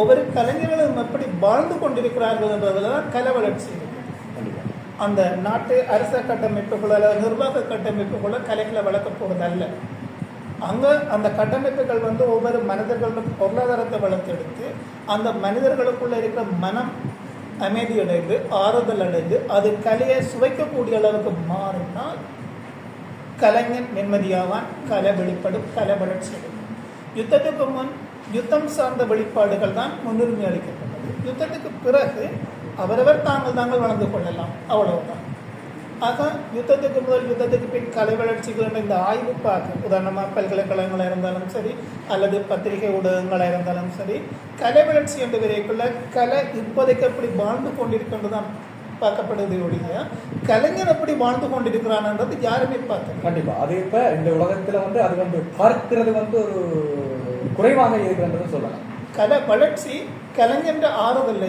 ஒவ்வொரு கலைஞர்களும் எப்படி வாழ்ந்து கொண்டிருக்கிறார்கள் என்றதில் தான் கலை வளர்ச்சி இருக்கு. அந்த நாட்டு அரச கட்டமைப்புகளோ அல்லது நிர்வாக கட்டமைப்புகளோ கலைகளை வளர்க்க போவதல்ல. அங்கே அந்த கட்டமைப்புகள் ஒவ்வொரு மனிதர்களும் பொருளாதாரத்தை வளர்த்தெடுத்து அந்த மனிதர்களுக்குள்ள இருக்கிற மனம் அமைதியடைந்து ஆறுதல் அடைந்து அது கலையை சுவைக்கக்கூடிய அளவுக்கு மாறினால் கலைஞன் நிம்மதியாவான், கலை வெளிப்படும், கலை வளர்ச்சி அடையும். யுத்தத்துக்கு முன் யுத்தம் சார்ந்த வெளிப்பாடுகள் தான் முன்னுரிமை அளிக்கப்பட்டது. யுத்தத்துக்கு பிறகு அவரவர் தாங்கள் வளர்ந்து கொள்ளலாம், அவ்வளவுதான். ஆக யுத்தத்துக்கு முதல் யுத்தத்துக்கு பின் கலை வளர்ச்சிகள் இந்த ஆய்வு பார்க்க, உதாரணமாக பல்கலைக்கழகங்களாக இருந்தாலும் சரி அல்லது பத்திரிகை ஊடகங்களாக இருந்தாலும் சரி, கலை வளர்ச்சி என்ற விரைக்குள்ள கலை இப்போதைக்கு எப்படி வாழ்ந்து கொண்டிருக்கின்றது தான் பார்க்கப்படுவதை ஒழிய கலைஞர் எப்படி வாழ்ந்து கொண்டிருக்கிறான்ன்றது யாருமே பார்க்க. கண்டிப்பா அது இப்ப இந்த உலகத்துல அது பார்க்கிறது ஒரு குறைவாக இருக்கிறது சொல்லலாம். கலை வளர்ச்சி கலைஞர் ஆறுதல்